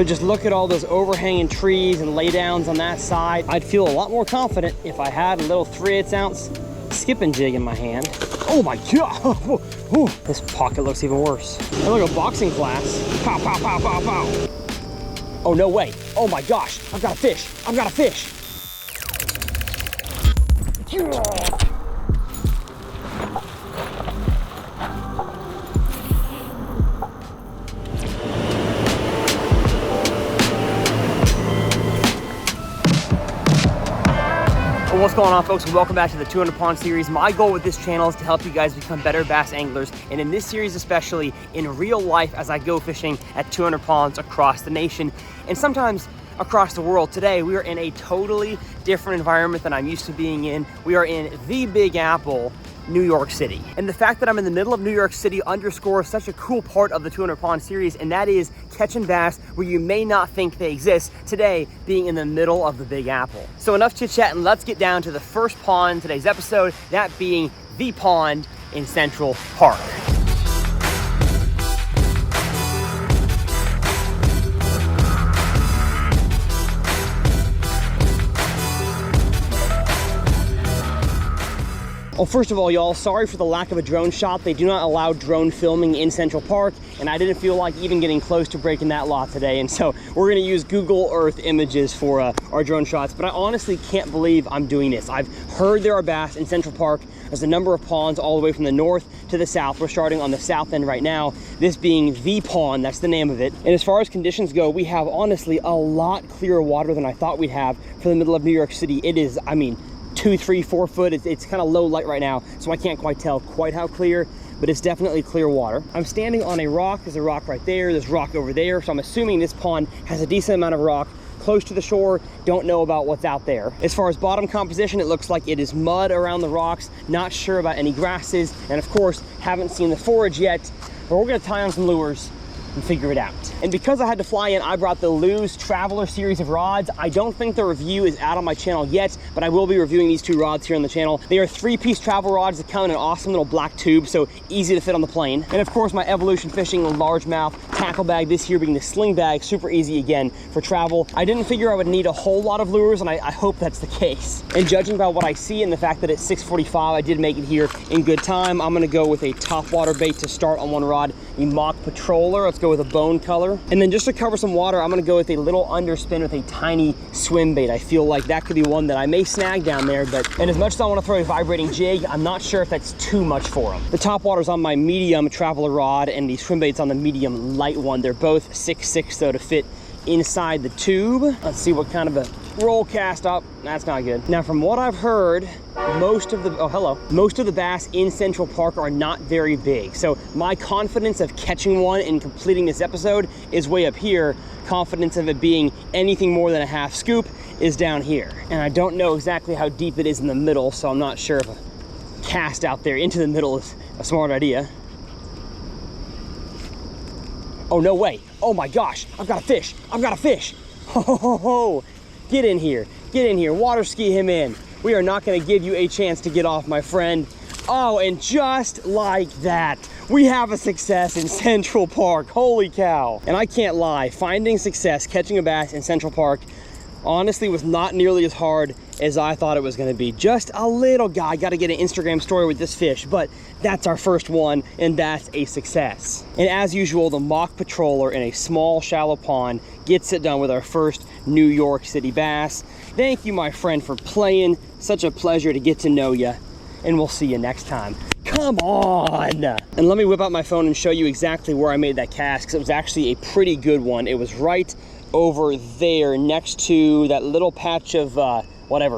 But just look at all those overhanging trees and laydowns on that side. I'd feel a lot more confident if I had a little 3/8 ounce skipping jig in my hand. Oh my God. This pocket looks even worse. I look like a boxing class. Pow, pow, pow, pow, pow. Oh, no way. Oh my gosh. I've got a fish. I've got a fish. What's going on, folks, and welcome back to the 200 Pond series. My goal with this channel is to help you guys become better bass anglers, and in this series especially, in real life as I go fishing at 200 ponds across the nation and sometimes across the world. Today we are in a totally different environment than I'm used to being in. We are in the Big Apple, New York City. And the fact that I'm in the middle of New York City underscores such a cool part of the 200 Pond series, and that is catching bass where you may not think they exist, today being in the middle of the Big Apple. So enough chit chat, and let's get down to the first pond in today's episode, that being the pond in Central Park. Well, first of all, y'all, sorry for the lack of a drone shot. They do not allow drone filming in Central Park, and I didn't feel like even getting close to breaking that law today. And so we're gonna use Google Earth images for our drone shots. But I honestly can't believe I'm doing this. I've heard there are bass in Central Park. There's a number of ponds all the way from the north to the south. We're starting on the south end right now, this being the pond, that's the name of it. And as far as conditions go, we have honestly a lot clearer water than I thought we'd have for the middle of New York City. It is, I mean, 2, 3, 4 foot. It's kind of low light right now, so I can't quite tell quite how clear, but it's definitely clear water. I'm standing on a rock. There's a rock right there. There's rock over there. So I'm assuming this pond has a decent amount of rock close to the shore. Don't know about what's out there. As far as bottom composition, it looks like it is mud around the rocks. Not sure about any grasses. And of course, haven't seen the forage yet, but we're gonna tie on some lures and figure it out. And because I had to fly in, I brought the Lew's Traveler series of rods. I don't think the review is out on my channel yet, but I will be reviewing these two rods here on the channel. They are 3-piece travel rods that come in an awesome little black tube, so easy to fit on the plane. And of course, my Evolution Fishing largemouth tackle bag, this here being the sling bag, super easy again for travel. I didn't figure I would need a whole lot of lures, and I hope that's the case. And judging by what I see and the fact that it's 6:45, I did make it here in good time. I'm gonna go with a top water bait to start on one rod, the Mach Patroller. Let's go with a bone color. And then just to cover some water, I'm gonna go with a little underspin with a tiny swim bait. I feel like that could be one that I may snag down there, and as much as I wanna throw a vibrating jig, I'm not sure if that's too much for them. The top water's on my medium Traveler rod, and the swim bait's on the medium light one. They're both 6'6" though to fit inside the tube. Let's see what kind of a roll cast up. That's not good. Now, from what I've heard, most of the bass in Central Park are not very big. So my confidence of catching one and completing this episode is way up here. Confidence of it being anything more than a half scoop is down here. And I don't know exactly how deep it is in the middle, so I'm not sure if a cast out there into the middle is a smart idea. Oh, no way. Oh my gosh, I've got a fish. I've got a fish. Ho, ho, ho, ho. Get in here. Get in here. Water ski him in. We are not going to give you a chance to get off, my friend. Oh, and just like that, we have a success in Central Park. Holy cow. And I can't lie, finding success catching a bass in Central Park honestly was not nearly as hard as I thought it was going to be. Just a little guy. Got to get an Instagram story with this fish, but that's our first one, and that's a success. And as usual, the Mach Patroller in a small, shallow pond gets it done with our first New York City bass. Thank you, my friend, for playing. Such a pleasure to get to know you, and we'll see you next time. Come on! And let me whip out my phone and show you exactly where I made that cast, because it was actually a pretty good one. It was right over there next to that little patch of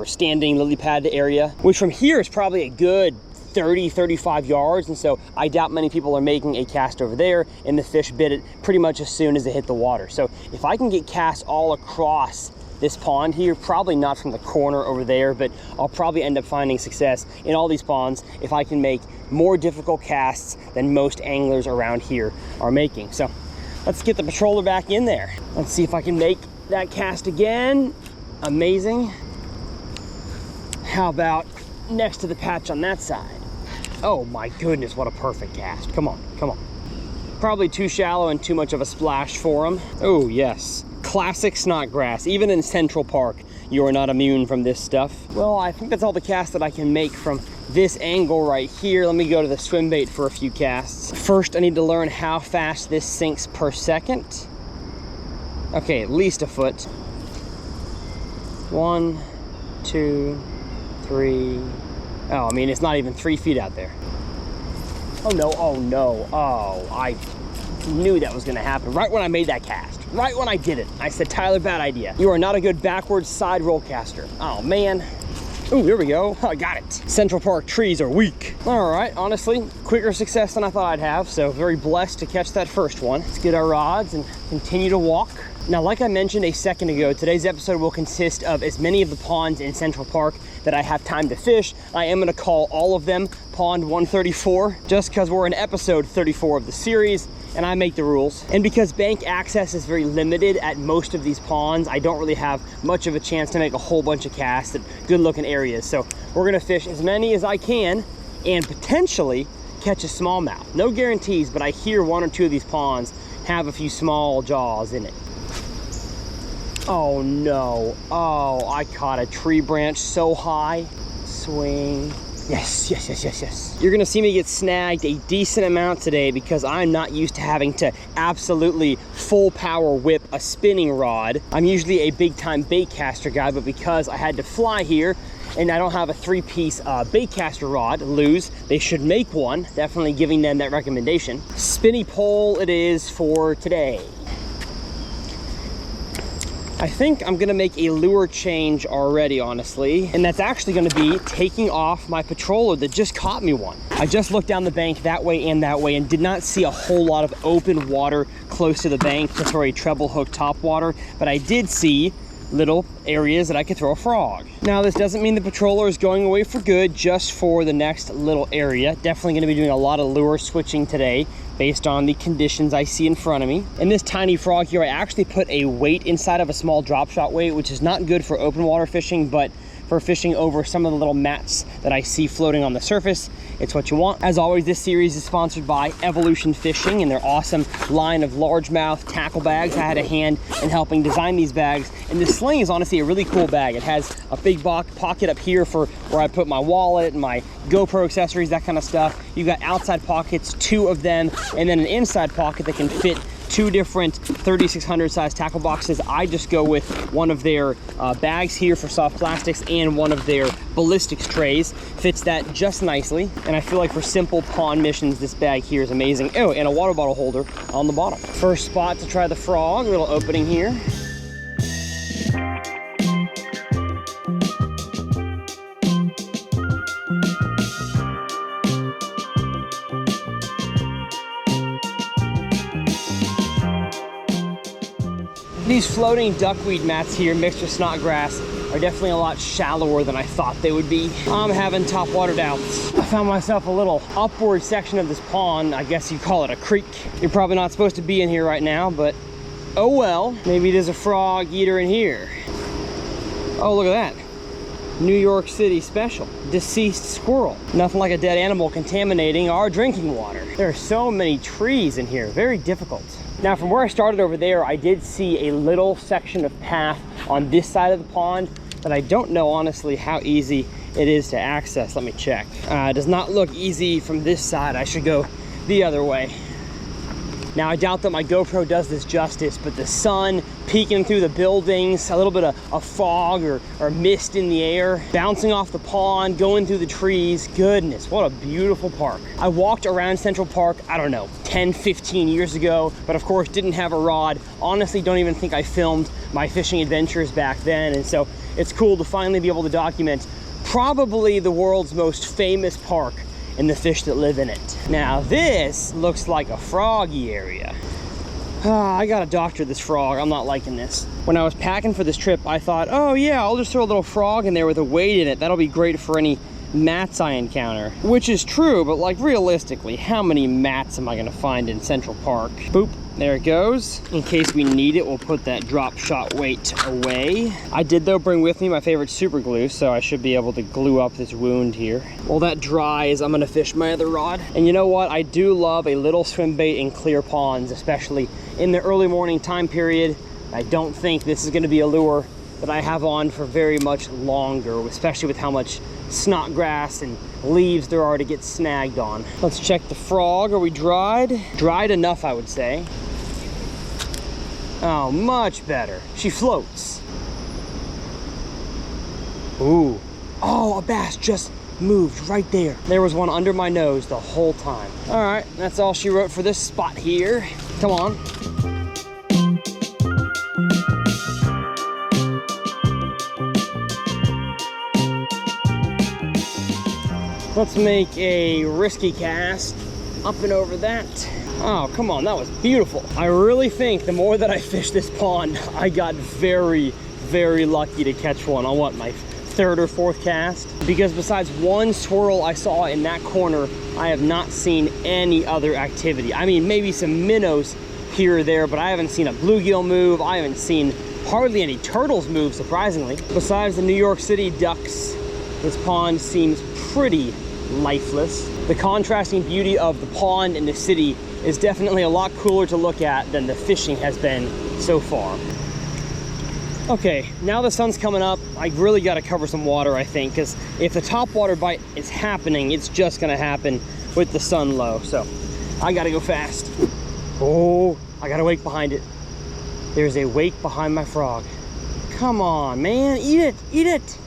standing lily pad area, which from here is probably a good 30-35 yards, and so I doubt many people are making a cast over there, and the fish bit it pretty much as soon as it hit the water. So if I can get casts all across this pond here, probably not from the corner over there, but I'll probably end up finding success in all these ponds if I can make more difficult casts than most anglers around here are making. So let's get the Patroller back in there. Let's see if I can make that cast again. Amazing. How about next to the patch on that side? Oh my goodness, what a perfect cast. Come on, come on. Probably too shallow and too much of a splash for him. Oh yes, Classic snodgrass. Even in Central Park, you are not immune from this stuff. Well, I think that's all the casts that I can make from this angle right here. Let me go to the swim bait for a few casts. First, I need to learn how fast this sinks per second. Okay, at least a foot. 1, 2, 3. Oh, I mean, it's not even 3 feet out there. Oh no, oh no, oh, I knew that was gonna happen right when I made that cast. Right when I did it, I said, Tyler, bad idea. You are not a good backwards side roll caster. Oh man. Oh, here we go. I got it. Central Park trees are weak. All right, honestly, quicker success than I thought I'd have, so very blessed to catch that first one. Let's get our rods and continue to walk. Now, like I mentioned a second ago, today's episode will consist of as many of the ponds in Central Park that I have time to fish. I am gonna call all of them Pond 134, just because we're in episode 34 of the series, and I make the rules. And because bank access is very limited at most of these ponds, I don't really have much of a chance to make a whole bunch of casts at good looking areas. So we're gonna fish as many as I can and potentially catch a smallmouth. No guarantees, but I hear 1 or 2 of these ponds have a few small jaws in it. Oh no, oh, I caught a tree branch so high. Swing. Yes, yes, yes, yes, yes. You're gonna see me get snagged a decent amount today because I'm not used to having to absolutely full power whip a spinning rod. I'm usually a big time bait caster guy, but because I had to fly here and I don't have a 3-piece bait caster rod, Lose, they should make one. Definitely giving them that recommendation. Spinny pole it is for today. I think I'm gonna make a lure change already, honestly, and that's actually gonna be taking off my patroller that just caught me one. I just looked down the bank that way and did not see a whole lot of open water close to the bank to throw a treble hook topwater, but I did see little areas that I could throw a frog. Now, this doesn't mean the patroller is going away for good, just for the next little area. Definitely gonna be doing a lot of lure switching today based on the conditions I see in front of me. In this tiny frog here, I actually put a weight inside of a small drop shot weight, which is not good for open water fishing, but for fishing over some of the little mats that I see floating on the surface, it's what you want. As always, this series is sponsored by Evolution Fishing and their awesome line of largemouth tackle bags. I had a hand in helping design these bags, and this sling is honestly a really cool bag. It has a big pocket up here for where I put my wallet and my GoPro accessories, that kind of stuff. You got outside pockets, 2 of them, and then an inside pocket that can fit 2 different 3600 size tackle boxes. I just go with one of their bags here for soft plastics and one of their ballistics trays. Fits that just nicely, and I feel like for simple pond missions, this bag here is amazing. Oh, and a water bottle holder on the bottom. First spot to try the frog, little opening here. These floating duckweed mats here mixed with snodgrass are definitely a lot shallower than I thought they would be. I'm having topwater doubts. I found myself a little upward section of this pond. I guess you call it a creek. You're probably not supposed to be in here right now, but oh well. Maybe there's a frog eater in here. Oh, look at that. New York City special. Deceased squirrel. Nothing like a dead animal contaminating our drinking water. There are so many trees in here. Very difficult. Now, from where I started over there, I did see a little section of path on this side of the pond that I don't know, honestly, how easy it is to access. Let me check. It does not look easy from this side. I should go the other way. Now, I doubt that my GoPro does this justice, but the sun peeking through the buildings, a little bit of fog or mist in the air, bouncing off the pond, going through the trees. Goodness, what a beautiful park. I walked around Central Park, I don't know, 10, 15 years ago, but of course didn't have a rod. Honestly, don't even think I filmed my fishing adventures back then, and so it's cool to finally be able to document probably the world's most famous park and the fish that live in it. Now this looks like a froggy area. I gotta doctor this frog. I'm not liking this. When I was packing for this trip, I thought, oh yeah, I'll just throw a little frog in there with a weight in it. That'll be great for any mats I encounter. Which is true, but like realistically, how many mats am I gonna find in Central Park? Boop. There it goes. In case we need it, we'll put that drop shot weight away. I did, though, bring with me my favorite super glue, so I should be able to glue up this wound here. While that dries, I'm gonna fish my other rod. And you know what? I do love a little swim bait in clear ponds, especially in the early morning time period. I don't think this is gonna be a lure that I have on for very much longer, especially with how much snot grass and leaves there are to get snagged on. Let's check the frog. Are we dried? Dried enough, I would say. Oh, much better. She floats. Ooh. Oh, a bass just moved right there. There was one under my nose the whole time. All right, that's all she wrote for this spot here. Come on. Let's make a risky cast up and over that. Oh, come on, that was beautiful. I really think the more that I fish this pond, I got very, very lucky to catch one on what, my third or fourth cast? Because besides one swirl I saw in that corner, I have not seen any other activity. I mean, maybe some minnows here or there, but I haven't seen a bluegill move. I haven't seen hardly any turtles move, surprisingly. Besides the New York City ducks, this pond seems pretty lifeless. The contrasting beauty of the pond and the city is definitely a lot cooler to look at than the fishing has been so far. Okay, now the sun's coming up. I really got to cover some water, I think, because if the top water bite is happening, it's just going to happen with the sun low. So I got to go fast. Oh, I got a wake behind it. There's a wake behind my frog. Come on, man, eat it, eat it.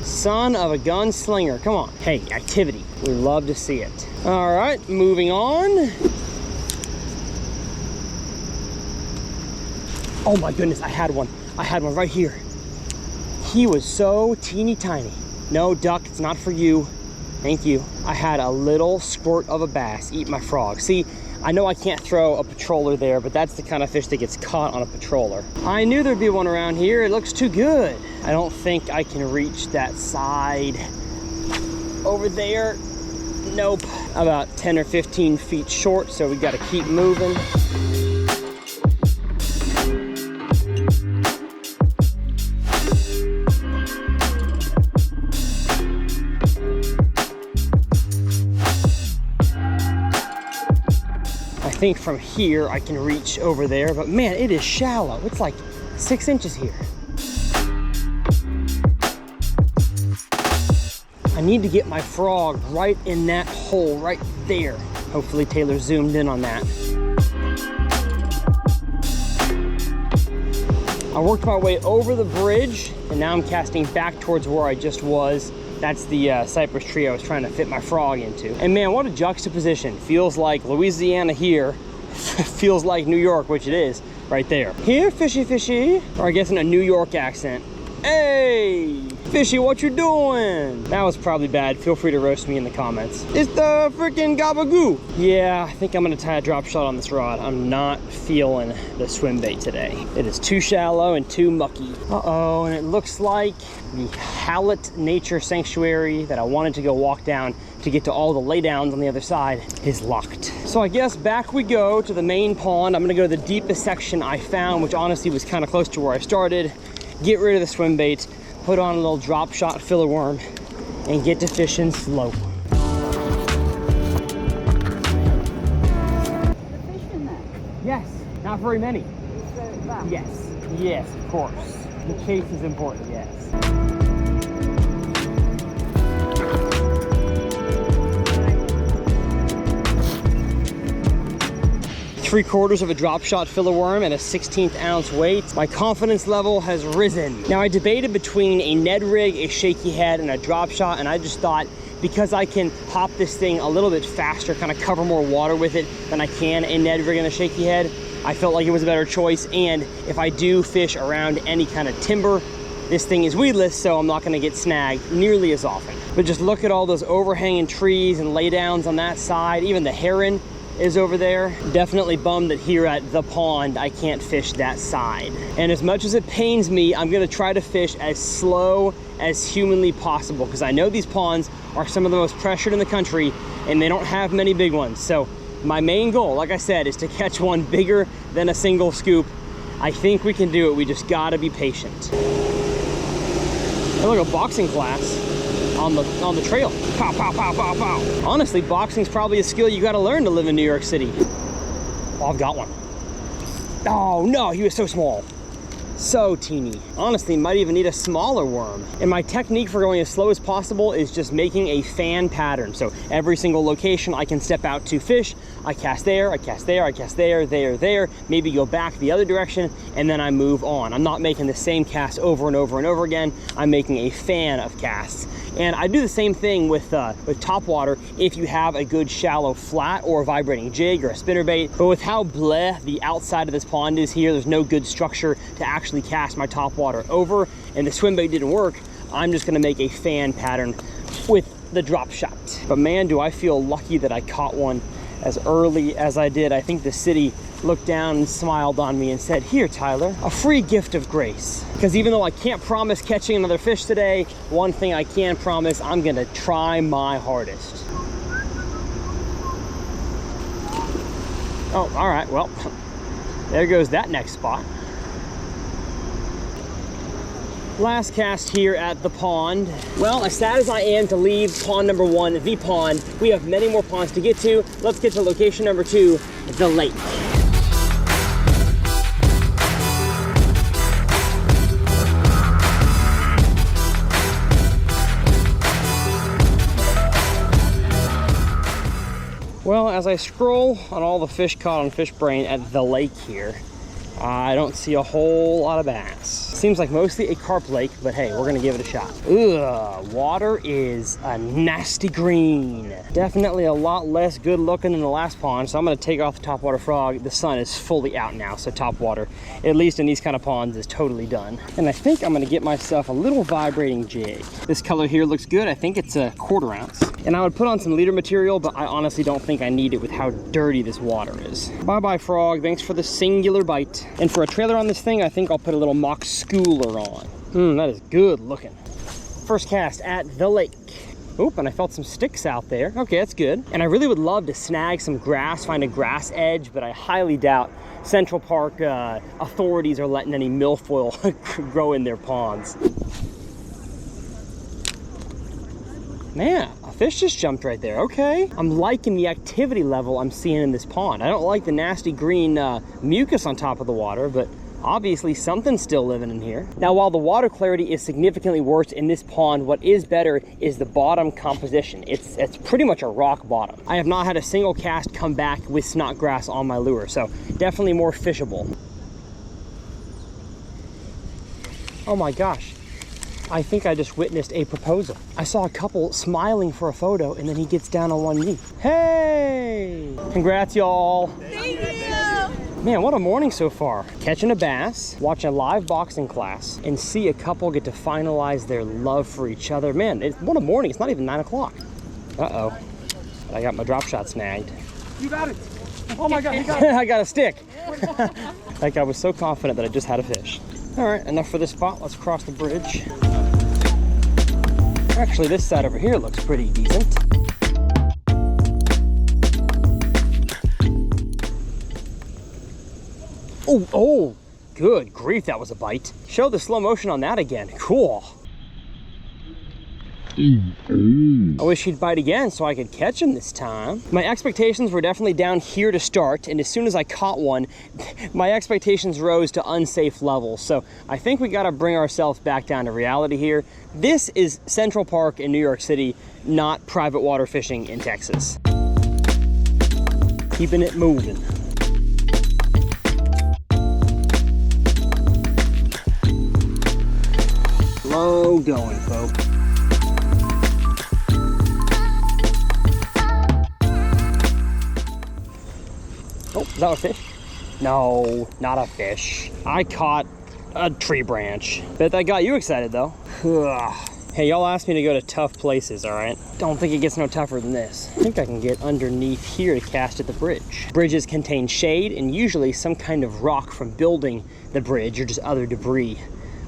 Son of a gunslinger, come on. Hey, activity, we love to see it. All right, moving on. Oh my goodness, I had one right here. He was so teeny tiny. No, duck, it's not for you. Thank you. I had a little squirt of a bass eat my frog. See, I know I can't throw a patroller there, but that's the kind of fish that gets caught on a patroller. I knew there'd be one around here. It looks too good. I don't think I can reach that side over there. Nope. About 10 or 15 feet short, so we got to keep moving. I think from here I can reach over there, but man, it is shallow. It's like 6 inches here. I need to get my frog right in that hole right there. Hopefully Taylor zoomed in on that. I worked my way over the bridge and now I'm casting back towards where I just was. That's the cypress tree I was trying to fit my frog into. And man, what a juxtaposition. Feels like Louisiana here, feels like New York, which it is, right there. Here, fishy, fishy. Or I guess in a New York accent. Hey, fishy, what you doing? That was probably bad. Feel free to roast me in the comments. It's the freaking gabagoo. Yeah, I think I'm gonna tie a drop shot on this rod. I'm not feeling the swim bait today. It is too shallow and too mucky. Uh-oh, and it looks like the Hallett Nature Sanctuary that I wanted to go walk down to get to all the laydowns on the other side is locked. So I guess back we go to the main pond. I'm gonna go to the deepest section I found, which honestly was kind of close to where I started. Get rid of the swim bait, put on a little drop shot filler worm, and get to fishing slow. The fish in there? Yes, not very many. So Yes, yes, of course. The chase is important, yes. Three-quarters of a drop shot filler worm and a 16th ounce weight. My confidence level has risen. Now I debated between a Ned rig, a shaky head, and a drop shot, and I just thought because I can hop this thing a little bit faster, kind of cover more water with it than I can a Ned rig and a shaky head, I felt like it was a better choice. And if I do fish around any kind of timber, this thing is weedless, so I'm not gonna get snagged nearly as often. But just look at all those overhanging trees and laydowns on that side. Even the heron is over there. Definitely bummed that here at the pond I can't fish that side. And as much as it pains me, I'm gonna try to fish as slow as humanly possible because I know these ponds are some of the most pressured in the country and they don't have many big ones. So my main goal, like I said, is to catch one bigger than a single scoop. I think we can do it. We just gotta be patient. Hey, look, a boxing class on the trail. Pow, pow, pow, pow, pow. Honestly, boxing's probably a skill you gotta learn to live in New York City. Oh, I've got one. Oh no, he was so small. So teeny. Honestly, might even need a smaller worm. And my technique for going as slow as possible is just making a fan pattern. So every single location I can step out to fish, I cast there, I cast there, I cast there, there, maybe go back the other direction, and then I move on. I'm not making the same cast over and over and over again. I'm making a fan of casts. And I do the same thing with top water if you have a good shallow flat or a vibrating jig or a spinnerbait. But with how bleh the outside of this pond is here, there's no good structure to actually cast my top water over, and the swim bait didn't work. I'm just gonna make a fan pattern with the drop shot. But man, do I feel lucky that I caught one as early as I did. I think the city looked down and smiled on me and said, "Here, Tyler, a free gift of grace." Because even though I can't promise catching another fish today, one thing I can promise, I'm gonna try my hardest. Oh, all right, well, there goes that next spot. Last cast here at the pond. Well, as sad as I am to leave pond number 1, the pond, we have many more ponds to get to. Let's get to location number 2, the lake. Well, as I scroll on all the fish caught on Fish Brain at the lake here, I don't see a whole lot of bass. Seems like mostly a carp lake, but hey, we're gonna give it a shot. Ugh, water is a nasty green. Definitely a lot less good looking than the last pond, so I'm gonna take off the topwater frog. The sun is fully out now, so topwater, at least in these kind of ponds, is totally done. And I think I'm gonna get myself a little vibrating jig. This color here looks good. I think it's a 1/4 ounce. And I would put on some leader material, but I honestly don't think I need it with how dirty this water is. Bye-bye, frog. Thanks for the singular bite. And for a trailer on this thing, I think I'll put a little Mach schooler on. That is good looking. First cast at the lake. Oop, and I felt some sticks out there. Okay, that's good. And I really would love to snag some grass, find a grass edge, but I highly doubt Central Park authorities are letting any milfoil grow in their ponds. Man, a fish just jumped right there. Okay. I'm liking the activity level I'm seeing in this pond. I don't like the nasty green mucus on top of the water, but obviously something's still living in here. Now, while the water clarity is significantly worse in this pond, what is better is the bottom composition. It's pretty much a rock bottom. I have not had a single cast come back with snodgrass on my lure, so definitely more fishable. Oh my gosh. I think I just witnessed a proposal. I saw a couple smiling for a photo, and then he gets down on one knee. Hey! Congrats, y'all. Thank you. Man, what a morning so far. Catching a bass, watching a live boxing class, and see a couple get to finalize their love for each other. Man, what a morning. It's not even 9 o'clock. Uh-oh. I got my drop shot snagged. You got it. Oh my God, you got it. I got a stick. Like I was so confident that I just had a fish. All right, enough for this spot. Let's cross the bridge. Actually, this side over here looks pretty decent. Oh, good grief, that was a bite. Show the slow motion on that again. Cool. I wish he'd bite again so I could catch him this time. My expectations were definitely down here to start, and as soon as I caught one, my expectations rose to unsafe levels. So I think we gotta bring ourselves back down to reality here. This is Central Park in New York City, not private water fishing in Texas. Keeping it moving. Slow going, folks. Oh, is that a fish? No, not a fish. I caught a tree branch. Bet that got you excited though. Hey, y'all asked me to go to tough places, all right? Don't think it gets no tougher than this. I think I can get underneath here to cast at the bridge. Bridges contain shade and usually some kind of rock from building the bridge or just other debris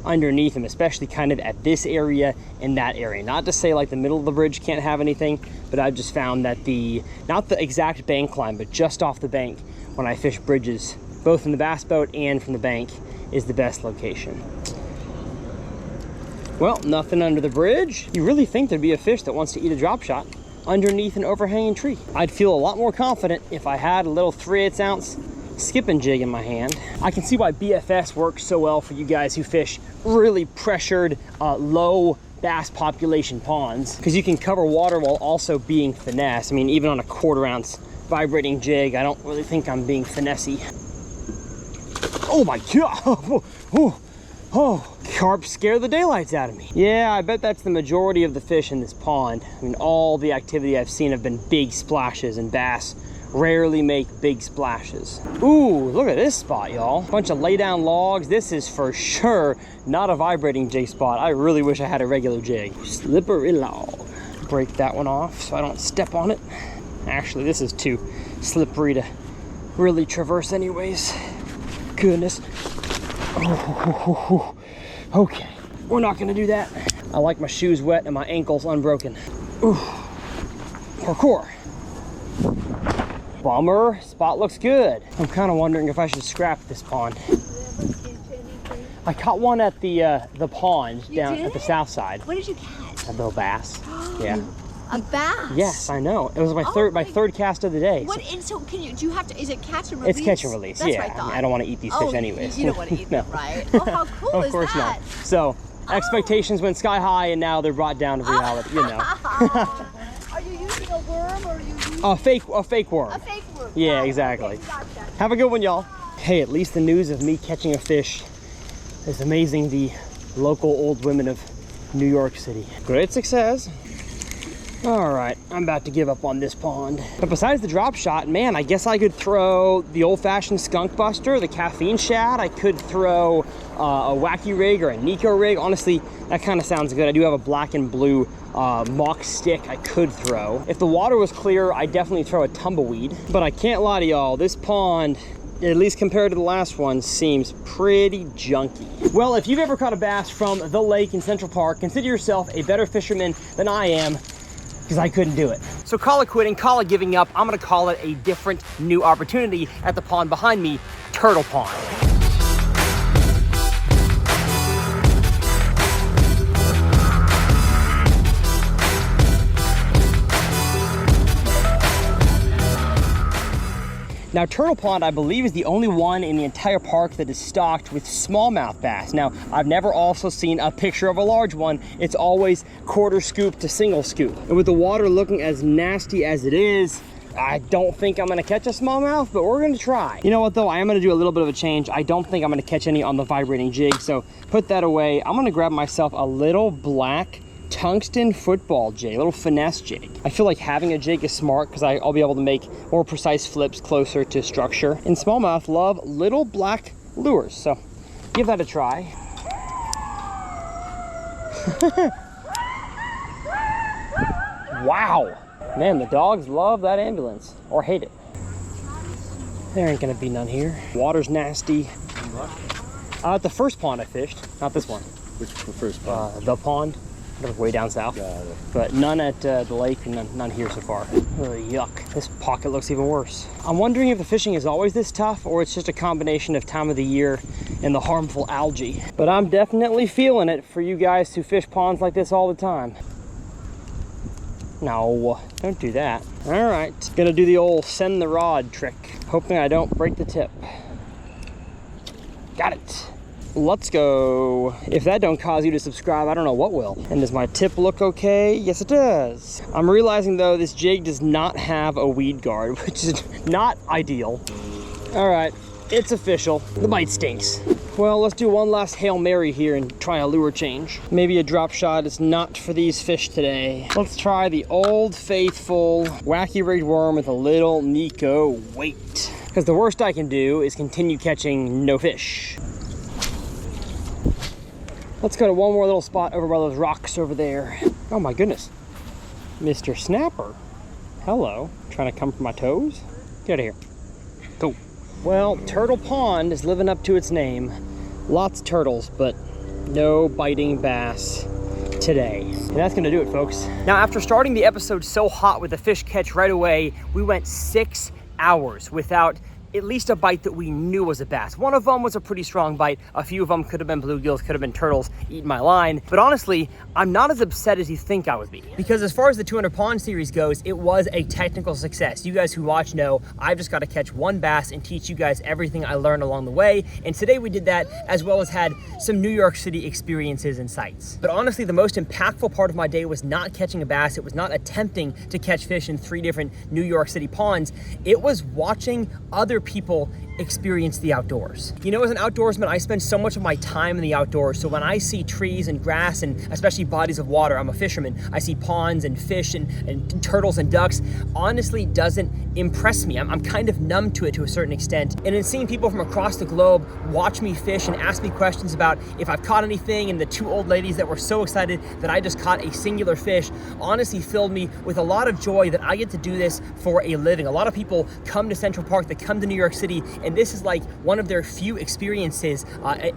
underneath them, especially kind of at this area and that area. Not to say like the middle of the bridge can't have anything, but I've just found that not the exact bank line, but just off the bank when I fish bridges, both in the bass boat and from the bank, is the best location. Well, nothing under the bridge. You really think there'd be a fish that wants to eat a drop shot underneath an overhanging tree. I'd feel a lot more confident if I had a little 3/8 ounce skipping jig in my hand. I can see why BFS works so well for you guys who fish really pressured, low bass population ponds, because you can cover water while also being finesse. I mean, even on a 1/4 ounce vibrating jig, I don't really think I'm being finessey. Oh my God! Oh, carp scare the daylights out of me. Yeah, I bet that's the majority of the fish in this pond. I mean, all the activity I've seen have been big splashes, and bass rarely make big splashes. Ooh, look at this spot, y'all. Bunch of lay down logs. This is for sure not a vibrating jig spot. I really wish I had a regular jig. Slippery log. Break that one off so I don't step on it. Actually, this is too slippery to really traverse anyways. Goodness. Oh, okay, we're not gonna do that. I like my shoes wet and my ankles unbroken. Ooh, parkour. Bummer, spot looks good. I'm kind of wondering if I should scrap this pond. I caught one at the pond down at the south side. What did you catch? A little bass. Yeah. A bass? Yes, I know. It was my third cast of the day. What? And so can you? Do you have to? Is it catch and release? It's catch and release. That's Yeah, what I thought. I don't want to eat these fish anyways. You don't want to eat No. them, right? Oh, how cool Of is course that? not. So expectations went sky high, and now they're brought down to reality. You know. Are you using a worm or are you using A fake worm. a fake worm? Yeah, Got it. exactly. Okay, gotcha. Have a good one, y'all. Hey, at least the news of me catching a fish is amazing the local old women of New York City. Great success. All right, I'm about to give up on this pond. But besides the drop shot, man, I guess I could throw the old-fashioned skunk buster, the caffeine shad. I could throw a wacky rig or a Nico rig. Honestly, that kind of sounds good. I do have a black and blue Mach stick I could throw. If the water was clear, I'd definitely throw a tumbleweed. But I can't lie to y'all, this pond, at least compared to the last one, seems pretty junky. Well, if you've ever caught a bass from the lake in Central Park, consider yourself a better fisherman than I am, because I couldn't do it. So call it quitting, call it giving up. I'm gonna call it a different new opportunity at the pond behind me, Turtle Pond. Now, Turtle Pond, I believe, is the only one in the entire park that is stocked with smallmouth bass. Now, I've never also seen a picture of a large one. It's always 1/4 scoop to single scoop. And with the water looking as nasty as it is, I don't think I'm gonna catch a smallmouth, but we're gonna try. You know what though, I am gonna do a little bit of a change. I don't think I'm gonna catch any on the vibrating jig, so put that away. I'm gonna grab myself a little black tungsten football jig, a little finesse jig. I feel like having a jig is smart because I'll be able to make more precise flips closer to structure. And smallmouth love little black lures, so give that a try. Wow, man, the dogs love that ambulance, or hate it. There ain't gonna be none here. Water's nasty. The first pond I fished, not this one. Which first pond? The pond. Way down south, but none at the lake and none here so far. Yuck, this pocket looks even worse. I'm wondering if the fishing is always this tough or it's just a combination of time of the year and the harmful algae. But I'm definitely feeling it for you guys who fish ponds like this all the time. No, don't do that. All right, gonna do the old send the rod trick, hoping I don't break the tip. Got it. Let's go. If that don't cause you to subscribe, I don't know what will. And does my tip look okay? Yes, it does. I'm realizing though, this jig does not have a weed guard, which is not ideal. All right, it's official. The bite stinks. Well, let's do one last Hail Mary here and try a lure change. Maybe a drop shot is not for these fish today. Let's try the old faithful wacky rigged worm with a little Nico weight. Because the worst I can do is continue catching no fish. Let's go to one more little spot over by those rocks over there. Oh my goodness. Mr. Snapper. Hello. Trying to come for my toes? Get out of here. Cool. Well, Turtle Pond is living up to its name. Lots of turtles, but no biting bass today. And that's gonna do it, folks. Now, after starting the episode so hot with the fish catch right away, we went 6 hours without at least a bite that we knew was a bass. One of them was a pretty strong bite. A few of them could have been bluegills, could have been turtles eating my line. But honestly, I'm not as upset as you think I would be. Because as far as the 200 Pond series goes, it was a technical success. You guys who watch know I've just got to catch one bass and teach you guys everything I learned along the way. And today we did that, as well as had some New York City experiences and sights. But honestly, the most impactful part of my day was not catching a bass. It was not attempting to catch fish in 3 different New York City ponds. It was watching other people experience the outdoors. You know, as an outdoorsman, I spend so much of my time in the outdoors. So when I see trees and grass and especially bodies of water, I'm a fisherman, I see ponds and fish and turtles and ducks, honestly doesn't impress me. I'm kind of numb to it to a certain extent. And in seeing people from across the globe watch me fish and ask me questions about if I've caught anything, and the 2 old ladies that were so excited that I just caught a singular fish, honestly filled me with a lot of joy that I get to do this for a living. A lot of people come to Central Park, they come to New York City, and this is like one of their few experiences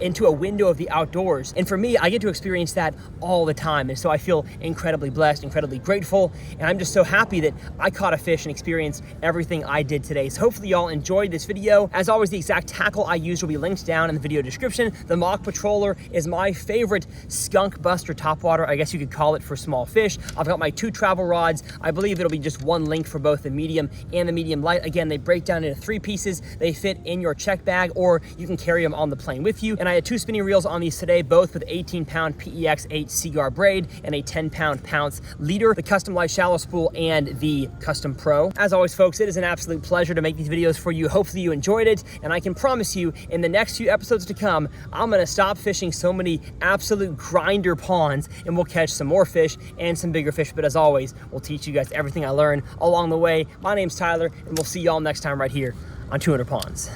into a window of the outdoors. And for me, I get to experience that all the time. And so I feel incredibly blessed, incredibly grateful. And I'm just so happy that I caught a fish and experienced everything I did today. So hopefully y'all enjoyed this video. As always, the exact tackle I used will be linked down in the video description. The Mach Patroller is my favorite skunk buster topwater, I guess you could call it, for small fish. I've got my 2 travel rods. I believe it'll be just one link for both the medium and the medium light. Again, they break down into 3 pieces. They fit in your check bag, or you can carry them on the plane with you. And I had 2 spinning reels on these today, both with 18-pound PEX8 Seaguar braid and a 10-pound pounce leader, the custom light shallow spool, and the custom pro. As always, folks, it is an absolute pleasure to make these videos for you. Hopefully you enjoyed it, and I can promise you in the next few episodes to come, I'm gonna stop fishing so many absolute grinder ponds, and we'll catch some more fish and some bigger fish. But as always, we'll teach you guys everything I learned along the way. My name's Tyler, and we'll see y'all next time right here on 200 Ponds.